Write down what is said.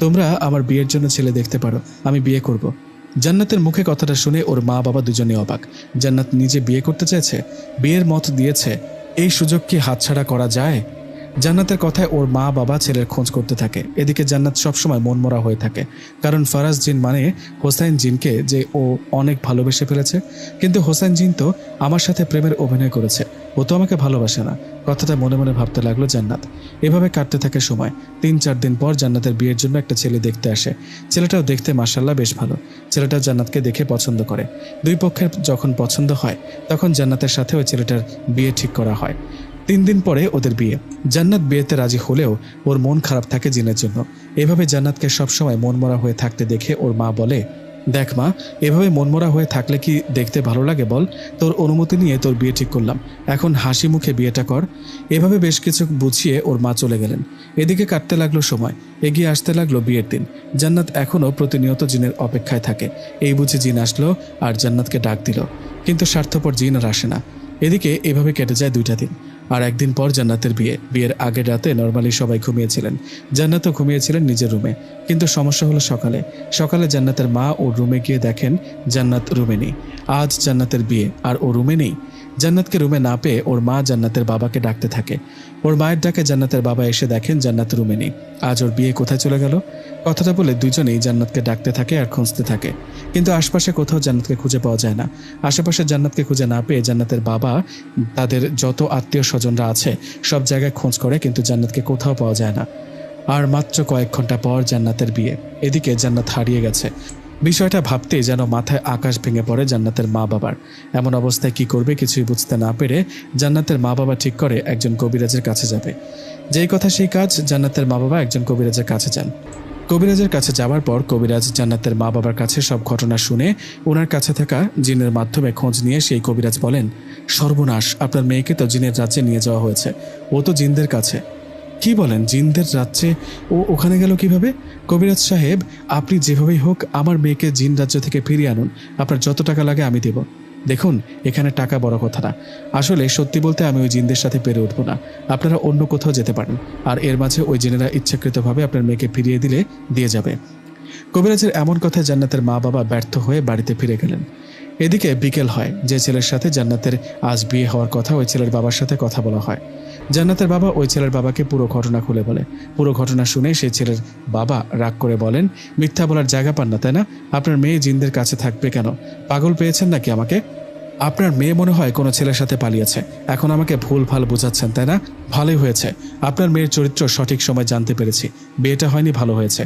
তোমরা আমার বিয়ের জন্য ছেলে দেখতে পারো, আমি বিয়ে করব। জান্নাতের মুখে কথাটা শুনে ওর মা বাবা দুজনে অবাক। জান্নাত নিজে বিয়ে করতে চাইছে, বিয়ের মত দিয়েছে, এই সুযোগ কি হাতছাড়া করা যায়? জান্নাতের কথায় ওর মা বাবা ছেলের খোঁজ করতে থাকে। এদিকে জান্নাত সবসময় মনমরা হয়ে থাকে, কারণ ফারাজ জিন মানে হোসাইন জিনকে যে ও অনেক ভালোবেসে ফেলেছে। কিন্তু হোসাইন জিন তো আমার সাথে প্রেমের অভিনয় করেছে, ও তো আমাকে ভালোবাসে না। কথাটা মনে মনে ভাবতে লাগলো জান্নাত। এভাবে কাটতে থাকে সময়। 3-4 দিন পর জান্নাতের বিয়ের জন্য একটা ছেলে দেখতে আসে। ছেলেটাও দেখতে মাশাআল্লাহ বেশ ভালো। ছেলেটা জান্নাতকে দেখে পছন্দ করে। দুই পক্ষের যখন পছন্দ হয় তখন জান্নাতের সাথে ওই ছেলেটার বিয়ে ঠিক করা হয়। 3 দিন পরে ওদের বিয়ে। জান্নাত বিয়েতে রাজি হলেও ওর মন খারাপ থাকে জিনের জন্য। এভাবে জান্নাতকে সবসময় মনমরা হয়ে থাকতে দেখে ওর মা বলে, দেখ মা, এভাবে মনমরা হয়ে থাকলে কি দেখতে ভালো লাগে বল? তোর অনুমতি নিয়ে তোর বিয়ে ঠিক করলাম, এখন হাসি মুখে বিয়েটা কর। এভাবে বেশ কিছু বুঝিয়ে ওর মা চলে গেলেন। এদিকে কাটতে লাগলো সময়, এগিয়ে আসতে লাগলো বিয়ের দিন। জান্নাত এখনও প্রতিনিয়ত জিনের অপেক্ষায় থাকে। এই বুঝে জিন আসলো আর জান্নাতকে ডাক দিল, কিন্তু স্বার্থপর জিন আর আসে না। এদিকে এভাবে কেটে যায় 2টা দিন। আর একদিন পর জান্নাতের বিয়ে। বিয়ের আগের রাতে নর্মালি সবাই ঘুমিয়েছিলেন, জান্নাতও ঘুমিয়েছিলেন নিজের রুমে। কিন্তু সমস্যা হলো সকালে জান্নাতের মা ওর রুমে গিয়ে দেখেন জান্নাত রুমে নেই। আজ জান্নাতের বিয়ে আর ও রুমে নেই। জান্নাতকে রুমে না পেয়ে ওর মা জান্নাতের বাবাকে ডাকতে থাকে। ওর মায়ের ডাকে জান্নাতের বাবা এসে দেখেন জান্নাত রুমে নেই। আজ ওর বিয়ে কোথায় চলে গেল? কথাটা বলে দুজনেই জান্নাতকে ডাকতে থাকে আর খুঁজতে থাকে, কিন্তু আশপাশে কোথাও জান্নাতকে খুঁজে পাওয়া যায় না। আশেপাশে জান্নাতকে খুঁজে না পেয়ে জান্নাতের বাবা তাদের যত আত্মীয় স্বজনরা আছে সব জায়গায় খোঁজ করে, কিন্তু জান্নাতকে কোথাও পাওয়া যায় না। আর মাত্র কয়েক ঘন্টা পর জান্নাতের বিয়ে। এদিকে জান্নাত হারিয়ে গেছে। বিষয়টা ভাবতেই যেন মাথায় আকাশ ভেঙে পড়ে জান্নাতের মা বাবার। এমন অবস্থায় কি করবে কিছুই বুঝতে না পেরে জান্নাতের মা বাবা ঠিক করে একজন কবিরাজের কাছে যাবে। যেই কথা সেই কাজ, জান্নাতের মা বাবা একজন কবিরাজের কাছে যান। কবিরাজের কাছে যাওয়ার পর কবিরাজ জান্নাতের মা বাবার কাছে সব ঘটনা শুনে ওনার কাছে থাকা জিনের মাধ্যমে খোঁজ নিয়ে সেই কবিরাজ বলেন, সর্বনাশ, আপনার মেয়েকে তো জিনের রাজ্যে নিয়ে যাওয়া হয়েছে। ও তো জিনদের কাছে। কি বলেন, জিনদের রাজ্যে? ও ওখানে গেল কিভাবে? কবিরাজ সাহেব, আপনি যেভাবেই হোক আমার মেয়েকে জিন রাজ্য থেকে ফিরিয়ে আনুন। আপনার যত টাকা লাগে আমি দেব। দেখুন, এখানে টাকা বড় কথা না। আসলে সত্যি বলতে আমি ওই জিনদের সাথে পেরে উঠবো না। আপনারা অন্য কোথাও যেতে পারেন, আর এর মাঝে ওই জিনেরা ইচ্ছাকৃতভাবে আপনার মেয়েকে ফিরিয়ে দিলে দিয়ে যাবে। কবিরাজের এমন কথায় জান্নাতের মা বাবা ব্যর্থ হয়ে বাড়িতে ফিরে গেলেন। এদিকে বিকেল হয়। যে ছেলের সাথে জান্নাতের আজ বিয়ে হওয়ার কথা, ওই ছেলের বাবার সাথে কথা বলা হয়। জান্নাতের বাবা ওই ছেলের বাবাকে পুরো ঘটনা খুলে বলে। পুরো ঘটনা শুনে সেই ছেলের বাবা রাগ করে বলেন, মিথ্যা বলার জায়গা পান না তাই না? আপনার মেয়ে জিনদের কাছে থাকবে কেন? পাগল পেয়েছেন নাকি আমাকে? আপনার মেয়ে মনে হয় কোনো ছেলের সাথে পালিয়েছে, এখন আমাকে ভুল ভাল বোঝাচ্ছেন তাই না? ভালোই হয়েছে, আপনার মেয়ের চরিত্র সঠিক সময় জানতে পেরেছি। বিয়েটা হয়নি, ভালো হয়েছে।